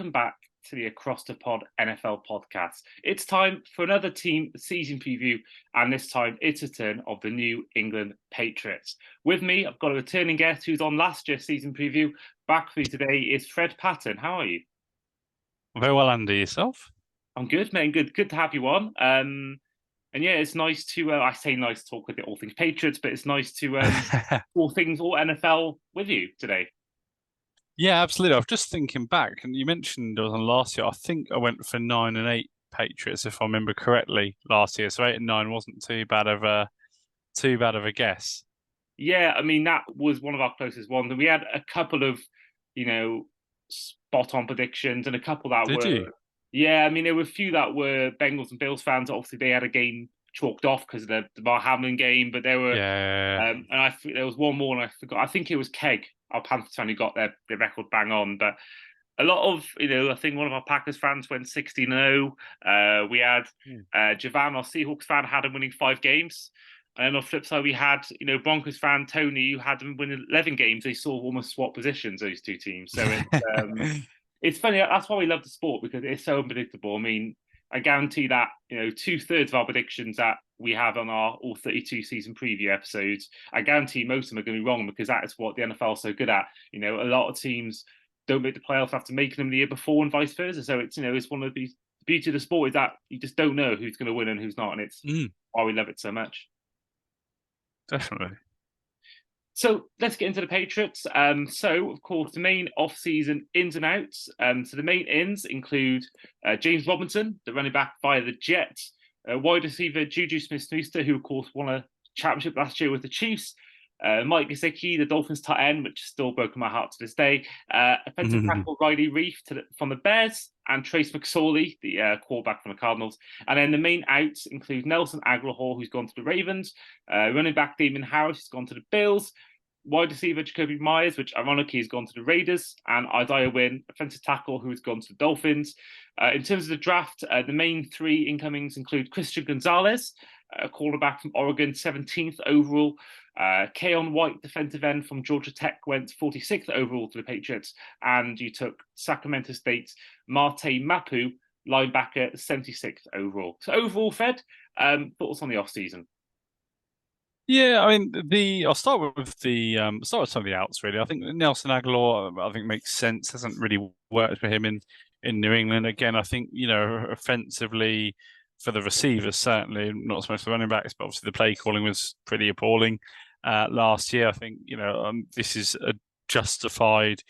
welcome back to the Across the Pod NFL podcast. It's time for another team season preview, and this time it's a turn of the New England Patriots. With me, I've got a returning guest who's on last year's season preview. Back for you today is Fred Patten. How are you? Very well, Andy. Yourself? I'm good, man. Good to have you on. And yeah, it's nice to, I say nice to talk with all things Patriots, but it's nice to all NFL with you today. Yeah, absolutely. I was just thinking back, and you mentioned I was on last year. I think I went for 9-8 Patriots, if I remember correctly, last year. So 8-9 wasn't too bad of a guess. Yeah, I mean, that was one of our closest ones. And we had a couple of, spot on predictions and a couple that Did were, you? yeah, I mean, there were a few that were Bengals and Bills fans. Obviously, they had a game chalked off because of the Bar Hamlin game, but there were, Yeah. and there was one more and I forgot. I think it was Keg, our Panthers fan, who got their record bang on. But a lot of, I think one of our Packers fans went 16-0. We had Hmm. Javan, our Seahawks fan, had him winning 5 games. And then on the flip side, we had, Broncos fan Tony, who had them win 11 games. They sort of almost swap positions, those two teams. So it's funny. That's why we love the sport, because it's so unpredictable. I mean, I guarantee that, 2/3 of our predictions that we have on our all 32 season preview episodes, I guarantee most of them are going to be wrong, because that is what the NFL is so good at. A lot of teams don't make the playoffs after making them the year before, and vice versa. So it's one of the beauty of the sport is that you just don't know who's going to win and who's not, and it's Mm, why we love it so much. definitely. So let's get into the Patriots. So of course the main off-season ins and outs. So the main ins include James Robinson, the running back via the Jets, wide receiver Juju Smith-Schuster, who of course won a championship last year with the Chiefs. Mike Gesicki, the Dolphins tight end, which has still broken my heart to this day. Offensive tackle Riley Reef from the Bears, and Trace McSorley, the quarterback from the Cardinals. And then the main outs include Nelson Aguilar, who's gone to the Ravens, running back Damon Harris, who's gone to the Bills, wide receiver Jacoby Myers, which ironically has gone to the Raiders, and Isaiah Wynn, offensive tackle, who has gone to the Dolphins. In terms of the draft, the main three incomings include Christian Gonzalez, a quarterback from Oregon, 17th overall. Keon White, defensive end from Georgia Tech, went 46th overall to the Patriots. And you took Sacramento State's Marte Mapu, linebacker, 76th overall. So overall, Fred, thoughts on the offseason? Yeah, I mean I'll start with some of the outs really. I think Nelson Aguilar I think makes sense. Hasn't really worked for him in New England. Again, I think, offensively for the receivers, certainly, not so much the running backs, but obviously the play calling was pretty appalling last year. I think, this is a justified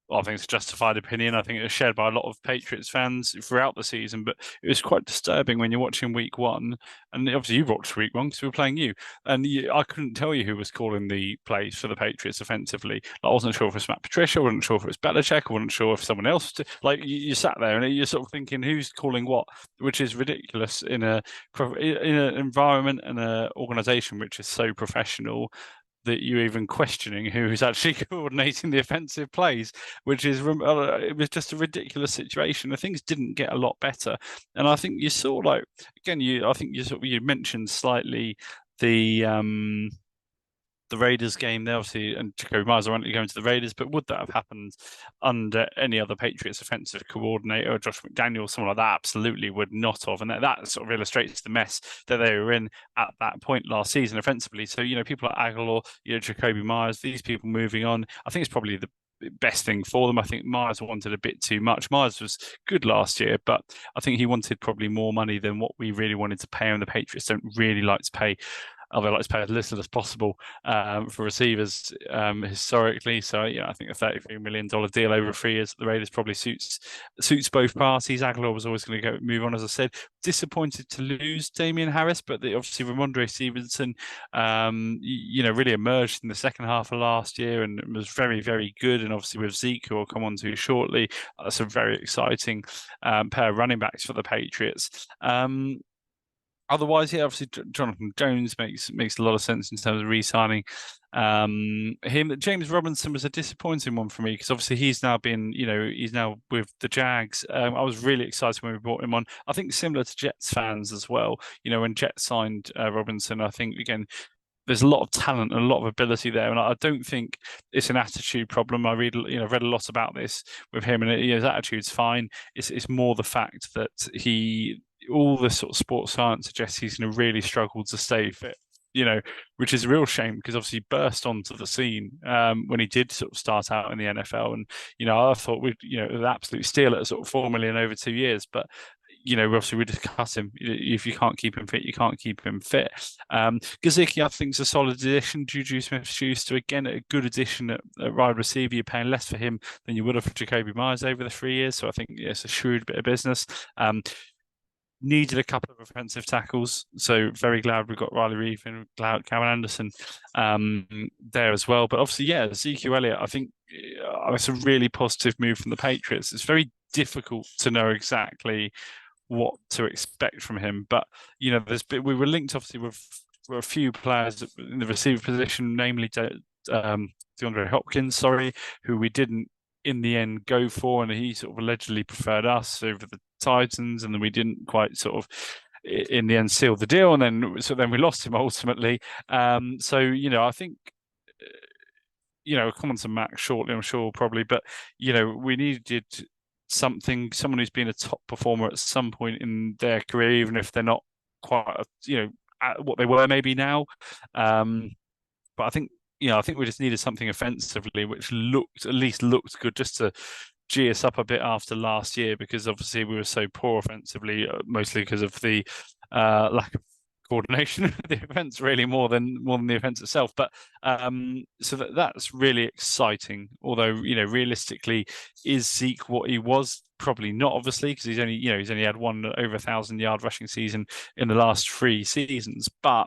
I think it's a justified opinion. I think it was shared by a lot of Patriots fans throughout the season, but it was quite disturbing when you're watching week one. And obviously, you watched week one because we were playing you. And I couldn't tell you who was calling the plays for the Patriots offensively. I wasn't sure if it was Matt Patricia, I wasn't sure if it was Belichick, I wasn't sure if someone else. Like, you sat there and you're sort of thinking, who's calling what, which is ridiculous in an environment and an organization which is so professional that you're even questioning who's actually coordinating the offensive plays, which is it was just a ridiculous situation. The things didn't get a lot better, and I think you saw like again, I think you mentioned slightly the the Raiders game there, obviously, and Jacoby Myers ironically going to the Raiders, but would that have happened under any other Patriots offensive coordinator, or Josh McDaniels, someone like that? Absolutely would not have. And that sort of illustrates the mess that they were in at that point last season offensively. So, people like Aguilar, Jacoby Myers, these people moving on, I think it's probably the best thing for them. I think Myers wanted a bit too much. Myers was good last year, but I think he wanted probably more money than what we really wanted to pay him. The Patriots don't really like to pay although I like to pay as little as possible for receivers historically. So I think a $33 million deal over 3 years at the Raiders probably suits both parties. Aguilar was always going to go move on, as I said. Disappointed to lose Damian Harris, but obviously Ramondre Stevenson, really emerged in the second half of last year and was very, very good. And obviously with Zeke, who I'll come on to shortly, that's a very exciting pair of running backs for the Patriots. Otherwise, yeah, obviously Jonathan Jones makes a lot of sense in terms of re-signing him. James Robinson was a disappointing one for me because obviously he's now with the Jags. I was really excited when we brought him on. I think similar to Jets fans as well. When Jets signed Robinson, I think again there's a lot of talent and a lot of ability there, and I don't think it's an attitude problem. Read a lot about this with him, and his attitude's fine. It's more the fact that all the sort of sports science suggests he's going to really struggle to stay fit. Which is a real shame because obviously he burst onto the scene when he did sort of start out in the NFL, and I thought it was an absolute steal at sort of 4 million over 2 years, but obviously we just cut him. If you can't keep him fit, you can't keep him fit. Gesicki, I think, is a solid addition. Juju Smith-Schuster, again, a good addition at wide receiver. You're paying less for him than you would have for Jacoby Myers over the 3 years, so I think it's a shrewd bit of business. Needed a couple of offensive tackles, so very glad we got Riley Reeve and Calvin Anderson there as well. But obviously, yeah, Ezekiel Elliott, I think it's a really positive move from the Patriots. It's very difficult to know exactly what to expect from him, but we were linked obviously with a few players in the receiver position, namely DeAndre Hopkins, who we didn't in the end go for, and he sort of allegedly preferred us over the Titans, and then we didn't quite sort of in the end seal the deal, and then we lost him ultimately. I think we'll come on to Max shortly, I'm sure, probably, but we needed someone who's been a top performer at some point in their career, even if they're not quite at what they were maybe now. But I think we just needed something offensively, which at least looked good, just to G us up a bit after last year, because obviously we were so poor offensively, mostly because of the lack of coordination of the offense, really more than the offense itself. But so that's really exciting. Although realistically, is Zeke what he was? Probably not, obviously, because he's only had one over 1,000-yard rushing season in the last 3 seasons, but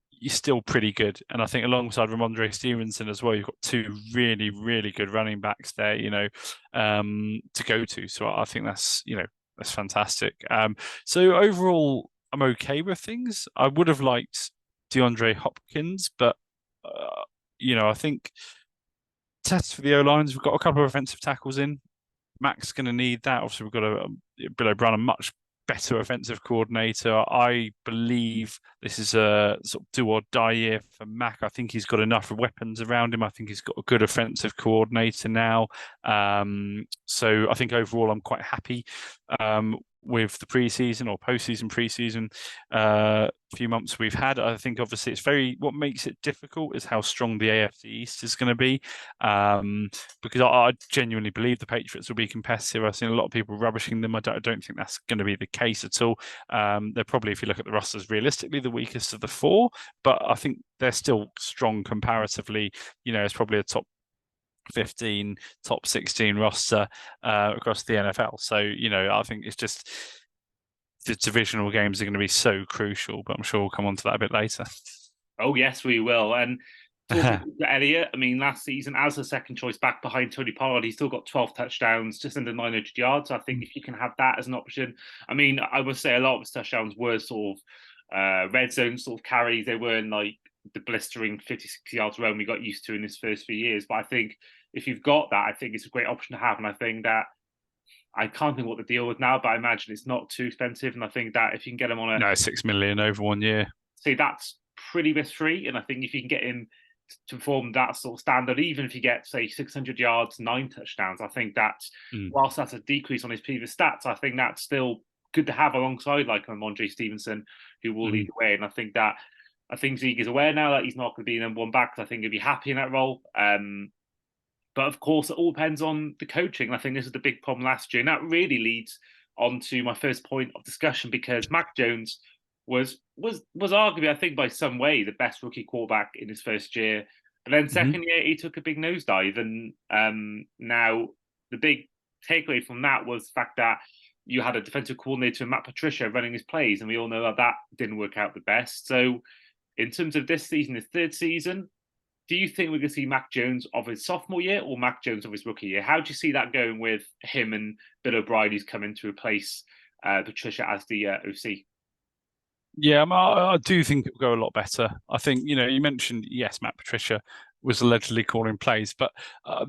he's still pretty good. And I think alongside Ramondre Stevenson as well, you've got 2 really, really good running backs there, to go to. So I think that's fantastic. So overall, I'm okay with things. I would have liked DeAndre Hopkins, but I think tests for the O-lines, we've got a couple of offensive tackles in. Mac's going to need that. Obviously, we've got Bill O'Brien, a much better offensive coordinator. I believe this is a sort of do or die year for Mac. I think he's got enough weapons around him. I think he's got a good offensive coordinator now. So I think overall I'm quite happy with the preseason or postseason preseason few months we've had. I think obviously what makes it difficult is how strong the AFC East is going to be, because I genuinely believe the Patriots will be competitive. I've seen a lot of people rubbishing them. I don't think that's going to be the case at all. They're probably, if you look at the rosters realistically, the weakest of the 4, but I think they're still strong comparatively. It's probably a top 15, top 16 roster across the NFL. So, I think it's just the divisional games are going to be so crucial, but I'm sure we'll come on to that a bit later. Oh, yes, we will. And talking to Elliott, I mean, last season, as a second choice back behind Tony Pollard, he's still got 12 touchdowns, just under 900 yards. So I think if you can have that as an option, I mean, I would say a lot of his touchdowns were sort of red zone sort of carries. They weren't like the blistering 56 yards run we got used to in his first few years. But I think if you've got that, I think it's a great option to have. And I think that I can't think what the deal is now, but I imagine it's not too expensive. And I think that if you can get him on no, 6 million over 1 year, see, that's pretty risk free. And I think if you can get him to perform that sort of standard, even if you get, say, 600 yards, 9 touchdowns, I think that whilst that's a decrease on his previous stats, I think that's still good to have alongside like Ramondre Stevenson, who will lead the way. And I think Zeke is aware now that he's not going to be number 1 back, because I think he'll be happy in that role. But of course, it all depends on the coaching. And I think this is the big problem last year. And that really leads on to my first point of discussion, because Mac Jones was arguably, I think, by some way, the best rookie quarterback in his first year. But then second year, he took a big nosedive. And now the big takeaway from that was the fact that you had a defensive coordinator, Matt Patricia, running his plays. And we all know that didn't work out the best. So in terms of this season, his third season, do you think we're going to see Mac Jones of his sophomore year or Mac Jones of his rookie year? How do you see that going with him and Bill O'Brien, who's coming to replace Patricia as the OC? Yeah, I do think it will go a lot better. I think, you mentioned, yes, Matt Patricia, was allegedly calling plays, but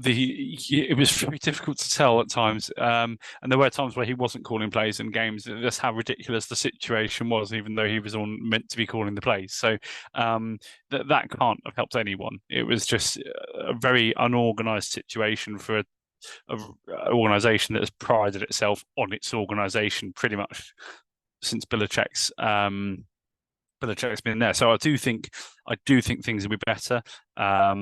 it was very difficult to tell at times. And there were times where he wasn't calling plays in games. That's how ridiculous the situation was, even though he was on meant to be calling the plays. So that can't have helped anyone. It was just a very unorganized situation for a organization that has prided itself on its organization pretty much since Belichick's been there. So I do think things will be better. I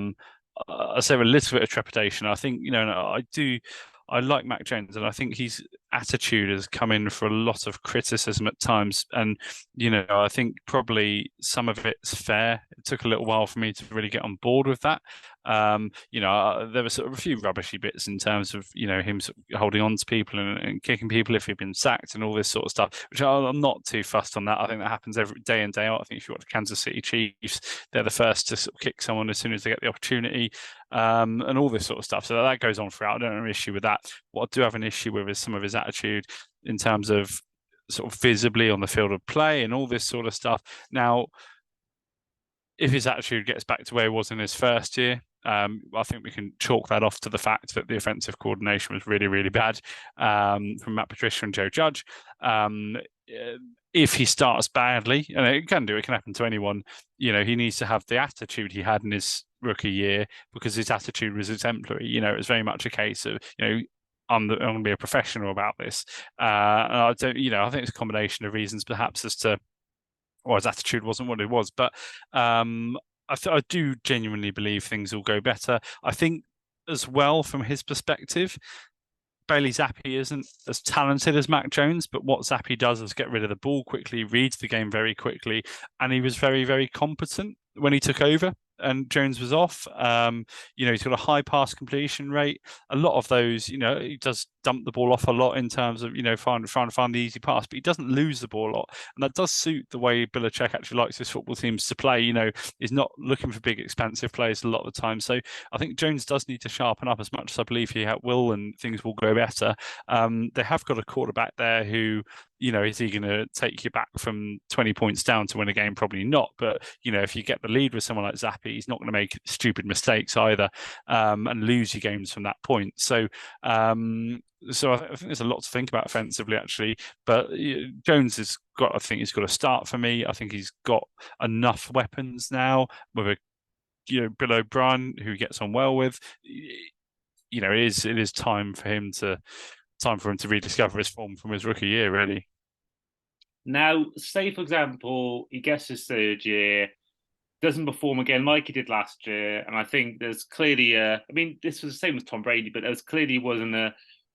say with a little bit of trepidation. I think, I like Mac Jones, and I think his attitude has come in for a lot of criticism at times. And, I think probably some of it's fair. It took a little while for me to really get on board with that. There were sort of a few rubbishy bits in terms of, him sort of holding on to people and kicking people if he'd been sacked and all this sort of stuff, which I'm not too fussed on that. I think that happens every day in, day out. I think if you watch Kansas City Chiefs, they're the first to sort of kick someone as soon as they get the opportunity, and all this sort of stuff. So that goes on throughout. I don't have an issue with that. What I do have an issue with is some of his attitude in terms of sort of visibly on the field of play and all this sort of stuff. Now, if his attitude gets back to where he was in his first year, I think we can chalk that off to the fact that the offensive coordination was really, really bad from Matt Patricia and Joe Judge. If he starts badly, and it can happen to anyone, he needs to have the attitude he had in his rookie year, because his attitude was exemplary. It was very much a case of, I'm going to be a professional about this. And I don't, I think it's a combination of reasons, perhaps, as to why his attitude wasn't what it was. But I do genuinely believe things will go better. I think as well, from his perspective, Bailey Zappi isn't as talented as Mac Jones, but what Zappi does is get rid of the ball quickly, reads the game very quickly, and he was very, very competent when he took over and Jones was off. He's got a high pass completion rate. A lot of those, he does dump the ball off a lot in terms of, trying to find the easy pass, but he doesn't lose the ball a lot. And that does suit the way Belichick actually likes his football teams to play. He's not looking for big, expansive players a lot of the time. So I think Jones does need to sharpen up as much as I believe he will, and things will go better. They have got a quarterback there who, is he going to take you back from 20 points down to win a game? Probably not. But, if you get the lead with someone like Zappi, he's not going to make stupid mistakes either, and lose your games from that point. So I think there's a lot to think about offensively, actually. But Jones has got, I think he's got a start for me. I think he's got enough weapons now with Bill O'Brien, who he gets on well with. It is time for him to rediscover his form from his rookie year, really. Now, say for example, he gets his third year, doesn't perform again like he did last year, and I think there's clearly this was the same as Tom Brady, but there's clearly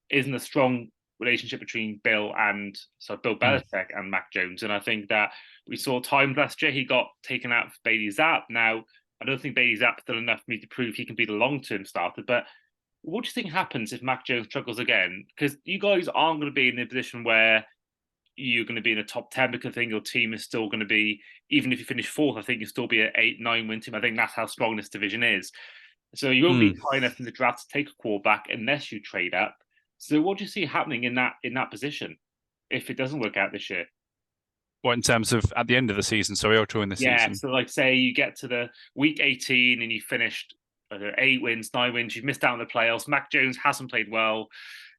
isn't a strong relationship between Bill Belichick and Mac Jones, and I think that we saw times last year he got taken out for Bailey Zapp. Now, I don't think Bailey Zapp's still enough for me to prove he can be the long-term starter, but what do you think happens if Mac Jones struggles again? Because you guys aren't going to be in a position where you're going to be in the top 10, because I think your team is still going to be, even if you finish fourth, I think you'll still be an 8-9 win team. I think that's how strong this division is. So you won't be high enough in the draft to take a quarterback unless you trade up. So what do you see happening in that position if it doesn't work out this year? What, in terms of at the end of the season? So we are during the season. So like say you get to the week 18 and you finished 8 wins, 9 wins, you've missed out on the playoffs. Mac Jones hasn't played well.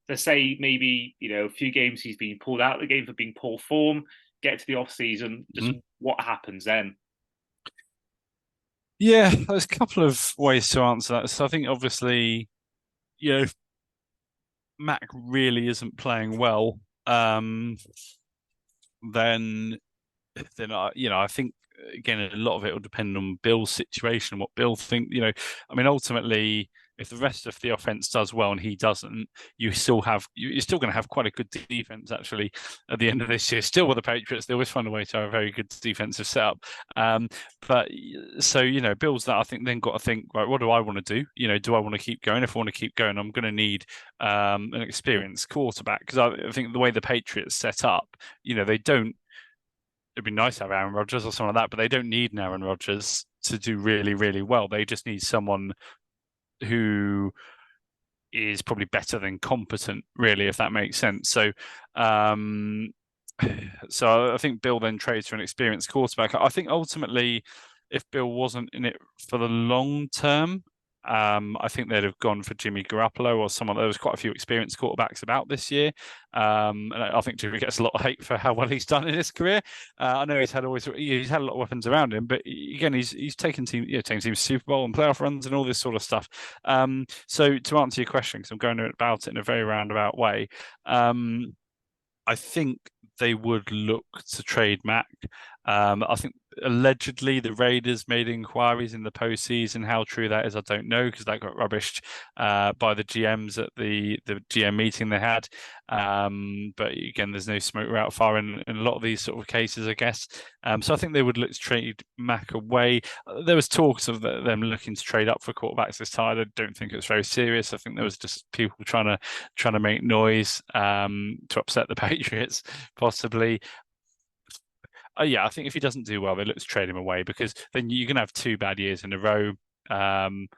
Let's say maybe, a few games he's been pulled out of the game for being poor form, get to the off season, just what happens then? Yeah, there's a couple of ways to answer that. So I think obviously, if Mac really isn't playing well, then I think again a lot of it will depend on Bill's situation and what Bill think. Ultimately, if the rest of the offense does well and he doesn't, you're still going to have quite a good defense actually at the end of this year. Still with the Patriots, they always find a way to have a very good defensive setup. But so Bill's that I think then got to think, right, what do I want to do? Do I want to keep going? If I want to keep going, I'm going to need an experienced quarterback, because I think the way the Patriots set up, they don't. It'd be nice to have Aaron Rodgers or something like that, but they don't need an Aaron Rodgers to do really, really well. They just need someone who is probably better than competent, really, if that makes sense. So, so I think Bill then trades for an experienced quarterback. I think ultimately if Bill wasn't in it for the long term, I think they'd have gone for Jimmy Garoppolo or someone. There was quite a few experienced quarterbacks about this year, and I think Jimmy gets a lot of hate for how well he's done in his career. I know he's had a lot of weapons around him, but again, he's taken taking teams to Super Bowl and playoff runs and all this sort of stuff. So to answer your question, because I'm going about it in a very roundabout way, I think they would look to trade Mac. I think allegedly the Raiders made inquiries in the postseason. How true that is, I don't know, because that got rubbished by the GMs at the GM meeting they had. But again, there's no smoke without fire in a lot of these sort of cases, I guess. So I think they would look to trade Mac away. There was talks of them looking to trade up for quarterbacks this time. I don't think it was very serious. I think there was just people trying to make noise to upset the Patriots, possibly. Yeah, I think if he doesn't do well, they look to trade him away, because then you're going to have 2 bad years in a row. And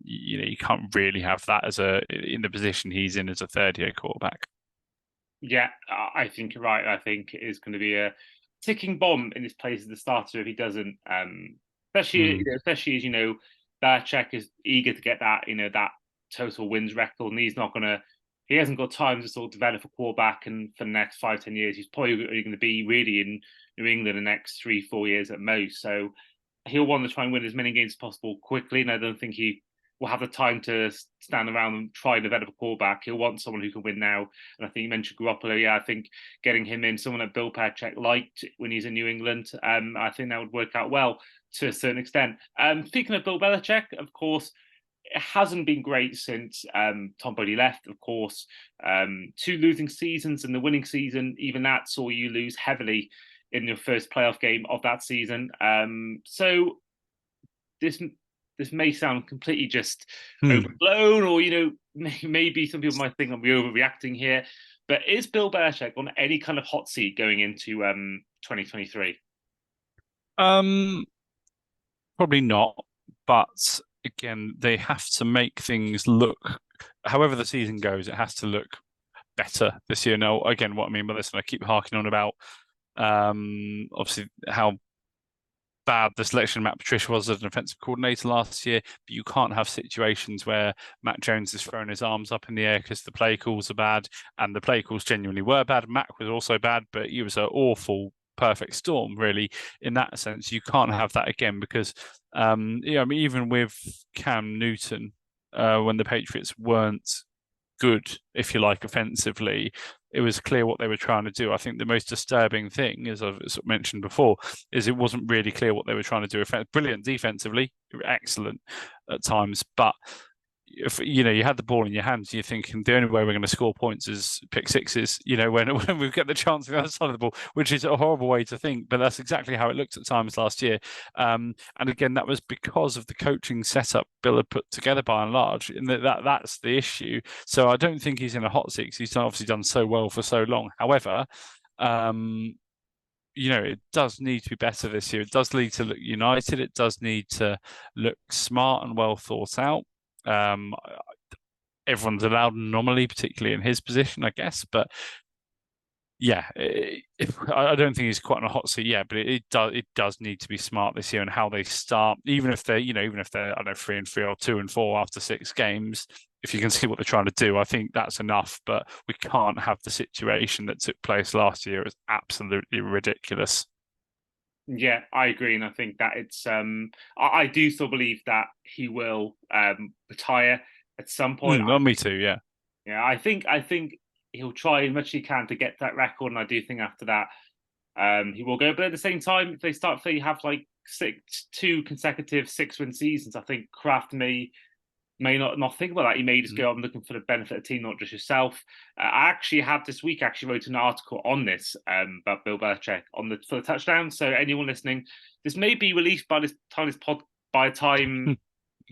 you can't really have that in the position he's in as a third-year quarterback. Yeah, I think you're right. I think it is going to be a ticking bomb in his place as the starter if he doesn't. Especially as Belichick is eager to get that total wins record, and he's not going to. He hasn't got time to sort of develop a quarterback, and for the next 5-10 years, he's probably going to be really in New England the next 3-4 years at most. So he'll want to try and win as many games as possible quickly, and I don't think he will have the time to stand around and try and develop a quarterback. He'll want someone who can win now. And I think you mentioned Garoppolo. Yeah, I think getting him in, someone that Bill Belichick liked when he's in New England, I think that would work out well to a certain extent. Speaking of Bill Belichick, of course, it hasn't been great since Tom Brady left, of course. 2 losing seasons, and the winning season, even that saw you lose heavily in your first playoff game of that season. So this may sound completely just overblown, or maybe some people might think I'm overreacting here. But is Bill Belichick on any kind of hot seat going into 2023? Probably not, but again, they have to make things look. However the season goes, it has to look better this year. Now, again, what I mean by this, and I keep harking on about, obviously how bad the selection of Matt Patricia was as an offensive coordinator last year, but you can't have situations where Matt Jones is throwing his arms up in the air because the play calls are bad, and the play calls genuinely were bad. Matt was also bad, but he was an awful perfect storm, really, in that sense. You can't have that again, because even with Cam Newton, when the Patriots weren't good, if you like, offensively, it was clear what they were trying to do. I think the most disturbing thing, as I've sort of mentioned before, is it wasn't really clear what they were trying to do. Brilliant defensively, excellent at times, but if you had the ball in your hands, you're thinking the only way we're going to score points is pick sixes, when we get the chance on the other side of the ball, which is a horrible way to think, but that's exactly how it looked at times last year. And again, that was because of the coaching setup Bill had put together by and large, and that's the issue. So I don't think he's in a hot seat. He's obviously done so well for so long. However, it does need to be better this year. It does need to look united. It does need to look smart and well thought out. Everyone's allowed an anomaly, particularly in his position, I guess. But yeah, I don't think he's quite on a hot seat yet. But it does need to be smart this year, and how they start. Even if they're I don't know, 3-3 or 2-4 after 6 games. If you can see what they're trying to do, I think that's enough. But we can't have the situation that took place last year. It's absolutely ridiculous. Yeah, I agree, and I think that it's. I do still believe that he will retire at some point. Me too. Yeah. Yeah, I think he'll try as much as he can to get that record, and I do think after that, he will go. But at the same time, if they have like 2 consecutive 6-win seasons, I think Kraft may not think about that. He may just go, I'm looking for the benefit of the team, not just yourself. I actually had this week wrote an article on this about Bill Belichick for the touchdown. So anyone listening, this may be released by the time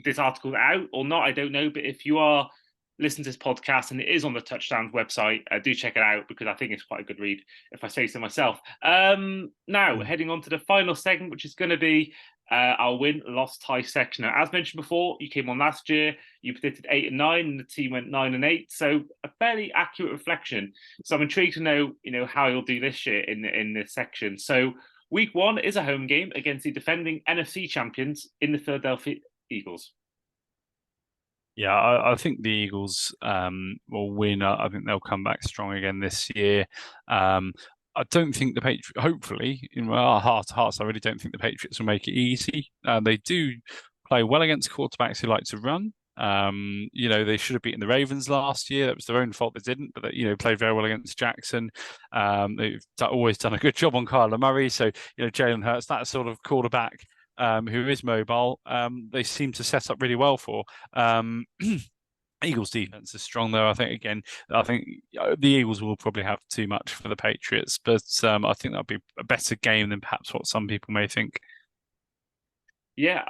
this article is out or not, I don't know. But if you are listening to this podcast and it is on the Touchdowns website, do check it out, because I think it's quite a good read, if I say so myself. Now, heading on to the final segment, which is going to be our win, loss, tie section. Now, as mentioned before, you came on last year, you predicted 8 and 9, and the team went 9 and 8. So a fairly accurate reflection. So I'm intrigued to know, how you'll do this year in this section. So Week 1 is a home game against the defending NFC champions in the Philadelphia Eagles. Yeah, I think the Eagles will win. I think they'll come back strong again this year. I don't think the Patriots, hopefully, in my heart of hearts, I really don't think the Patriots will make it easy. They do play well against quarterbacks who like to run. They should have beaten the Ravens last year. That was their own fault they didn't, but they, played very well against Jackson. They've always done a good job on Kyler Murray. So, Jalen Hurts, that sort of quarterback who is mobile, they seem to set up really well for. Um, Eagles defense is strong though. I think the Eagles will probably have too much for the Patriots, but I think that'll be a better game than perhaps what some people may think. Yeah,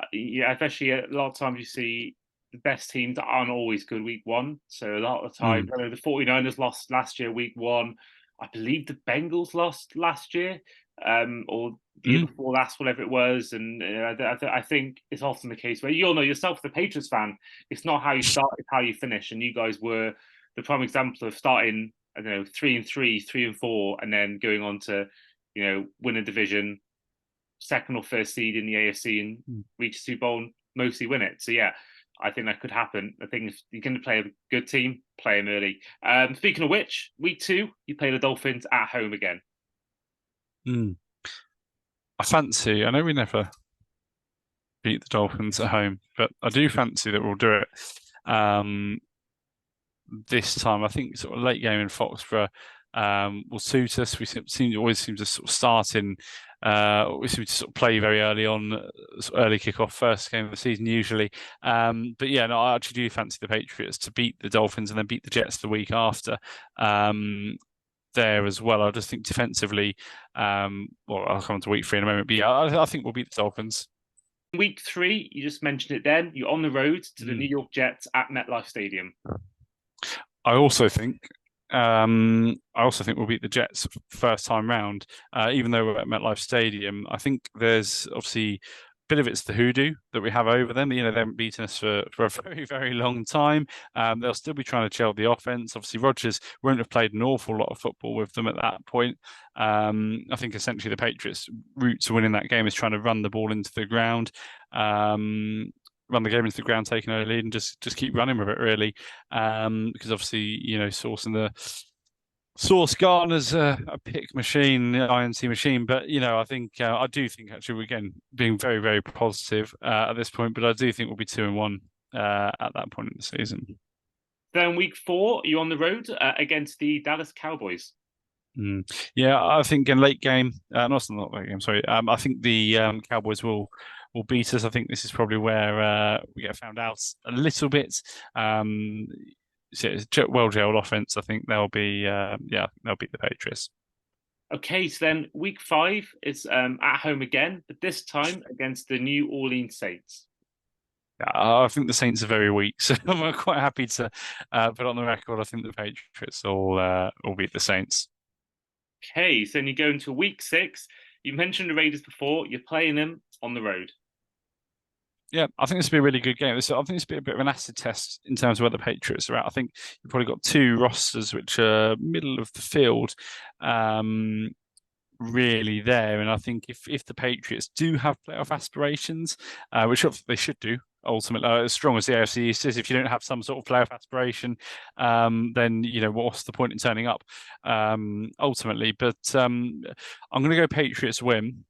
especially a lot of times you see the best teams aren't always good week 1. So a lot of the time, Mm. I know the 49ers lost last year week 1. I believe the Bengals lost last year, or the year Mm. before last, whatever it was. And I think it's often the case where you all know yourself, the Patriots fan, it's not how you start, it's how you finish. And you guys were the prime example of starting, I don't know, 3-3, 3-4, and then going on to, win a division, second or first seed in the AFC, and reach a Super Bowl and mostly win it. So yeah, I think that could happen. I think if you're going to play a good team, play them early. Speaking of which, week 2, you play the Dolphins at home again. Mm. I know we never beat the Dolphins at home, but I do fancy that we'll do it. Um, this time. I think sort of late game in Foxborough will suit us. Always seem to sort of start in. We seem to sort of play very early on, sort of early kickoff, first game of the season usually. But yeah, no, I actually do fancy the Patriots to beat the Dolphins and then beat the Jets the week after. There as well. I just think defensively, well, I'll come on to week 3 in a moment, but yeah, I think we'll beat the Dolphins. Week 3, you just mentioned it then. You're on the road to the New Mm. York Jets at MetLife Stadium. I also think we'll beat the Jets first time round, even though we're at MetLife Stadium. I think there's obviously a bit of it's the hoodoo that we have over them. They haven't beaten us for a very, very long time. They'll still be trying to gel the offense. Obviously, Rodgers won't have played an awful lot of football with them at that point. I think essentially the Patriots' route to winning that game is trying to run the ball into the ground. Run the game into the ground, taking a lead, and just keep running with it really. Because obviously, Sauce Gardner's a pick machine, INC machine, but I do think actually again being very very positive at this point, but I do think we'll be 2-1 at that point in the season. Then week 4, you're on the road against the Dallas Cowboys. Mm. Yeah, I think in late game, not late game. Sorry, I think the Cowboys will beat us. I think this is probably where we get found out a little bit. So it's well-gelled offense. I think they'll be they'll beat the Patriots. Okay, so then week 5 is at home again, but this time against the New Orleans Saints. I think the Saints are very weak, so I'm quite happy to put on the record. I think the Patriots will beat the Saints. Okay, so then you go into week 6. You mentioned the Raiders before. You're playing them on the road. Yeah, I think this will be a really good game. I think this will be a bit of an acid test in terms of where the Patriots are at. I think you've probably got two rosters which are middle of the field, really there. And I think if the Patriots do have playoff aspirations, which they should do, ultimately, as strong as the AFC East is, if you don't have some sort of playoff aspiration, then what's the point in turning up? Ultimately, but I'm going to go Patriots win.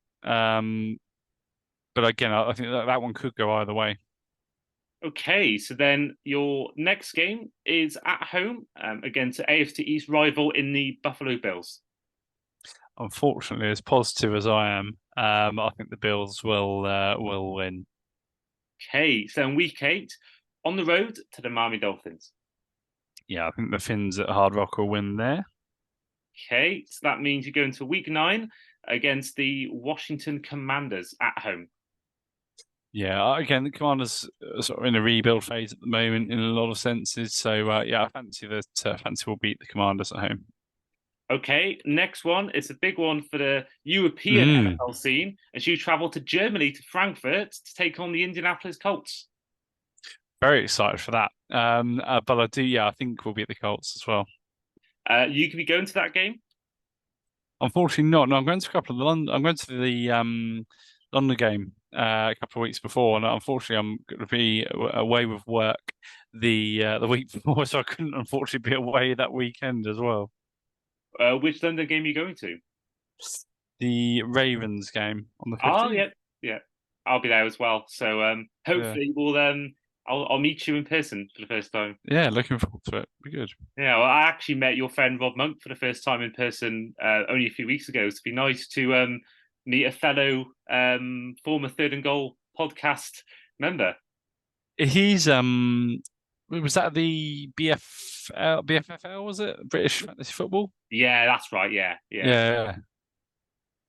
But again, I think that one could go either way. Okay, so then your next game is at home against the AFC East rival in the Buffalo Bills. Unfortunately, as positive as I am, I think the Bills will win. Okay, so in week 8, on the road to the Miami Dolphins. Yeah, I think the Finns at Hard Rock will win there. Okay, so that means you go into week 9 against the Washington Commanders at home. Yeah, again, the Commanders are sort of in a rebuild phase at the moment in a lot of senses. So yeah, I fancy that fancy will beat the Commanders at home. Okay, next one is a big one for the European Mm. NFL scene as you travel to Germany to Frankfurt to take on the Indianapolis Colts. Very excited for that. But I think we'll beat the Colts as well. You could be going to that game. Unfortunately not. No, I'm going to a couple of London. I'm going to the London game a couple of weeks before, and unfortunately, I'm going to be away with work the week before, so I couldn't unfortunately be away that weekend as well. Which London game are you going to? The Ravens game on the Oh, 15th. yeah, yeah. I'll be there as well. So Yeah, hopefully I'll meet you in person for the first time. yeah, looking forward to it. Be good. Yeah, well, I actually met your friend Rob Monk for the first time in person only a few weeks ago. So it'd be nice to meet a fellow former Third and Goal podcast member. He's was that the BFFL, was it? British Fantasy Football? Yeah, that's right. Yeah, yeah, Yeah.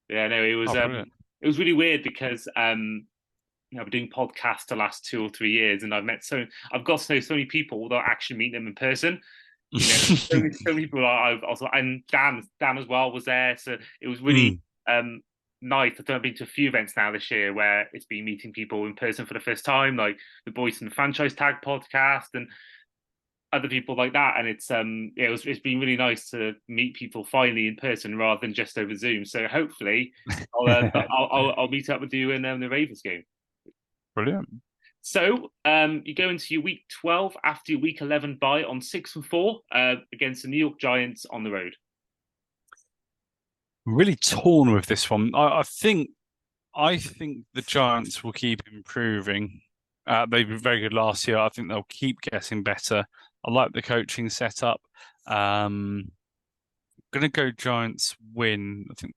yeah. No, Oh, brilliant. it was really weird because I've been doing podcasts the last 2 or 3 years, and I've got to know so many people without actually meeting them in person. You know, so many people I've also, and Dan as well was there, so it was really Mm. um nice. I've been to a few events now this year where it's been meeting people in person for the first time, like the Boys in the Franchise Tag podcast and other people like that. And yeah, it's been really nice to meet people finally in person rather than just over Zoom. So hopefully I'll meet up with you in the Ravens game. Brilliant. So you go into your week 12 after your week 11 bye on 6-4 against the New York Giants on the road. Really torn with this one. I think the Giants will keep improving. They were very good last year. I think they'll keep getting better. I like the coaching setup. Gonna go Giants win. I think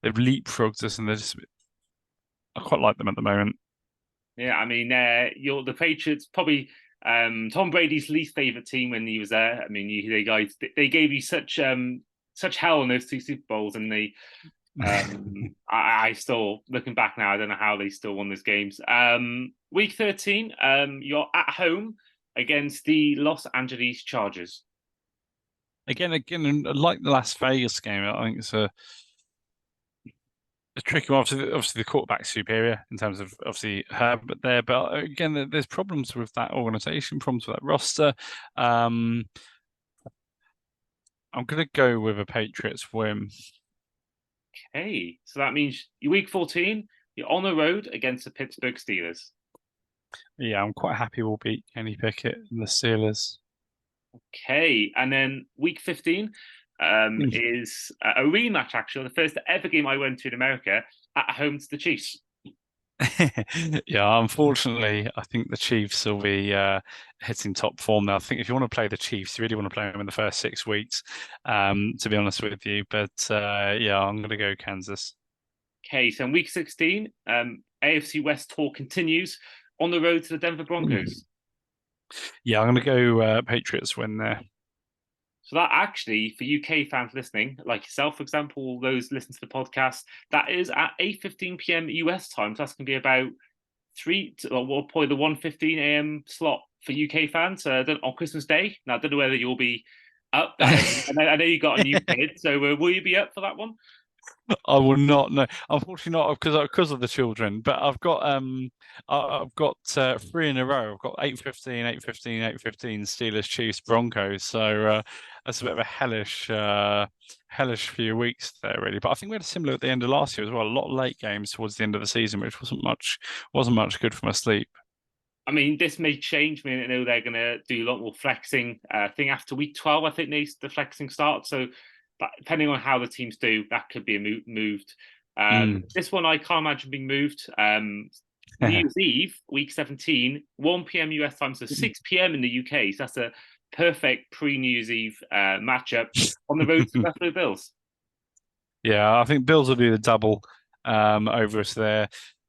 they've leapfrogged us, and I quite like them at the moment. Yeah, I mean, you're the Patriots probably Tom Brady's least favorite team when he was there. I mean, they gave you such hell in those two Super Bowls, and I still looking back now, I don't know how they still won those games. Week 13, you're at home against the Los Angeles Chargers. Again, like the Las Vegas game, I think it's a tricky one. Obviously, the quarterback's superior in terms of obviously Herbert there, but again, there's problems with that organization, problems with that roster. Um, I'm gonna go with a Patriots win. Okay, so that means your week 14, you're on the road against the Pittsburgh Steelers. Yeah, I'm quite happy we'll beat Kenny Pickett and the Steelers. Okay, and then week 15 is a rematch, actually, the first ever game I went to in America at home to the Chiefs. Yeah, unfortunately, I think the Chiefs will be hitting top form now. I think if you want to play the Chiefs, you really want to play them in the first 6 weeks, to be honest with you. But yeah, I'm going to go Kansas. Okay, so in week 16, AFC West tour continues on the road to the Denver Broncos. Yeah, I'm going to go Patriots win there. So that actually, for UK fans listening, like yourself, for example, those listening to the podcast, that is at 8:15 p.m. US time. So that's going to be about probably the 1:15 a.m. slot for UK fans on Christmas Day. Now, I don't know whether you'll be up. I know you got a new kid, so will you be up for that one? I will not. No, unfortunately not because of the children. But I've got three in a row. I've got 8:15, 8:15, 8:15 Steelers, Chiefs, Broncos. So that's a bit of a hellish few weeks there, really. But I think we had a similar at the end of last year as well. A lot of late games towards the end of the season, which wasn't much good for my sleep. I mean, this may change. I mean, I know they're going to do a lot more flexing. I think after week 12, I think the flexing starts. So, depending on how the teams do, that could be moved. Mm. This one I can't imagine being moved. New Year's Eve, week 17, 1 p.m. US time, so 6 p.m. in the UK. So that's a perfect pre-New Year's Eve matchup on the road to the Buffalo Bills. Yeah, I think Bills will do the double over us there.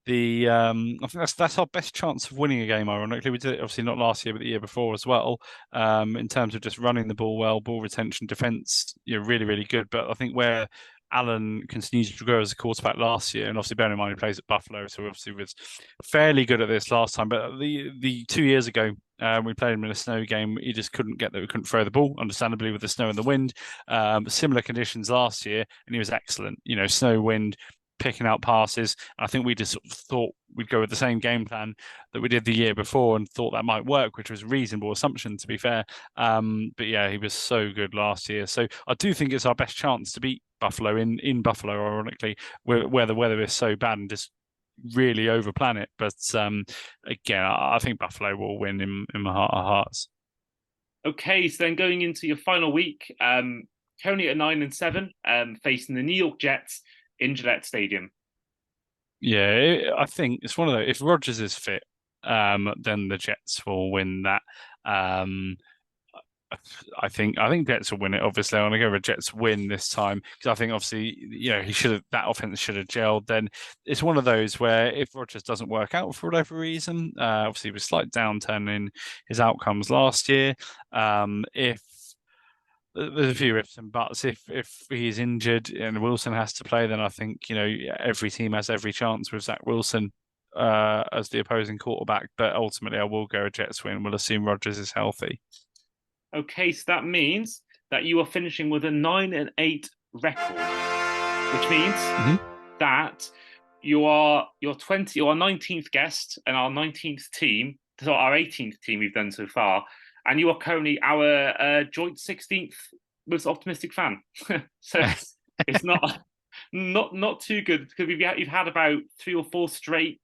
I think that's our best chance of winning a game. Ironically, we did it obviously not last year, but the year before as well. In terms of just running the ball well, ball retention, defense, really, really good. But I think where Allen continues to grow as a quarterback last year, and obviously bearing in mind he plays at Buffalo, so obviously was fairly good at this last time. But the 2 years ago, we played him in a snow game. He just couldn't get there. We couldn't throw the ball, understandably, with the snow and the wind. Similar conditions last year, and he was excellent. Snow, wind. picking out passes. I think we just sort of thought we'd go with the same game plan that we did the year before and thought that might work, which was a reasonable assumption, to be fair. But yeah, he was so good last year. So I do think it's our best chance to beat Buffalo in Buffalo, ironically, where the weather is so bad and just really overplan it. But again, I think Buffalo will win in my heart of hearts. Okay, so then going into your final week, currently at 9-7, facing the New York Jets in Gillette Stadium. Yeah, I think it's one of those. If Rodgers is fit, then the Jets will win that. Um, I think Jets will win it. Obviously, I want to go with Jets win this time because I think obviously that offense should have gelled. Then it's one of those where if Rodgers doesn't work out for whatever reason, obviously with a slight downturn in his outcomes last year, if there's a few ifs and buts. If he's injured and Wilson has to play, then I think every team has every chance with Zach Wilson as the opposing quarterback. But ultimately, I will go a Jets win. We'll assume Rodgers is healthy. Okay, so that means that you are finishing with a 9-8 record, which means that you are your 19th guest and our 19th team, so our 18th team we've done so far, and you are currently our joint 16th most optimistic fan. So it's not too good because you've had about 3 or 4 straight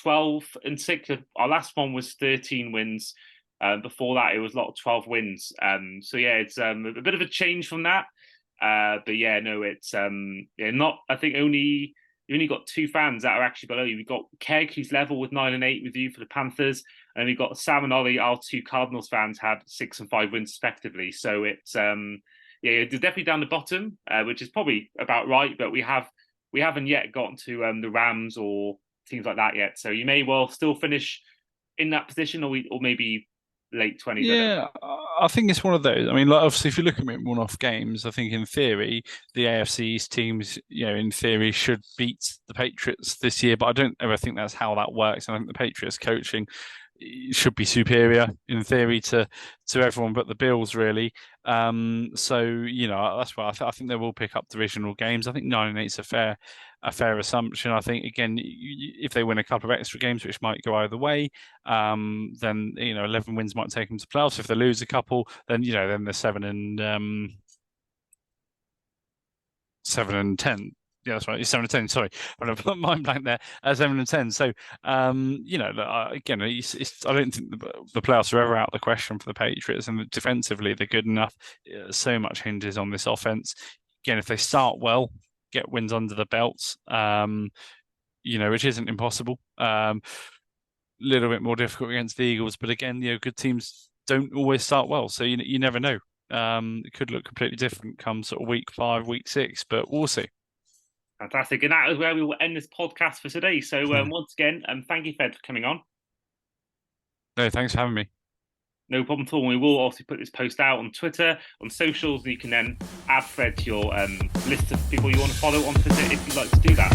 12-6. Our last one was 13 wins. Before that, it was a lot of 12 wins. So yeah, it's a bit of a change from that. But yeah, no, it's not. I think you only got 2 fans that are actually below you. We've got Keg, who's level with 9-8 with you for the Panthers, and we've got Sam and Ollie, our 2 Cardinals fans, had 6 and 5 wins respectively. So it's they're definitely down the bottom, which is probably about right. But we haven't yet gotten to the Rams or teams like that yet. So you may well still finish in that position, or maybe late 20s. Yeah, I think it's one of those. I mean, like obviously, if you look at it one-off games, I think in theory the AFC East teams, in theory, should beat the Patriots this year. But I don't ever think that's how that works. I think the Patriots coaching should be superior in theory to everyone but the Bills, really. So that's why I think they will pick up divisional games. I think 9-8 is a fair assumption. I think again, if they win a couple of extra games, which might go either way, then 11 wins might take them to playoffs. If they lose a couple, then then they're 7-10. Yeah, that's right. It's 7-10. Sorry, I put mind blank there. 7-10. So, again, I don't think the playoffs are ever out of the question for the Patriots, and defensively they're good enough. So much hinges on this offense. Again, if they start well, get wins under the belts, which isn't impossible. Little bit more difficult against the Eagles, but again, good teams don't always start well, so you never know. It could look completely different come sort of week 5, week 6, but we'll see. Fantastic. And that is where we will end this podcast for today. So once again, thank you, Fred, for coming on. No, thanks for having me. No problem at all. We will also put this post out on Twitter, on socials, and you can then add Fred to your list of people you want to follow on Twitter if you'd like to do that.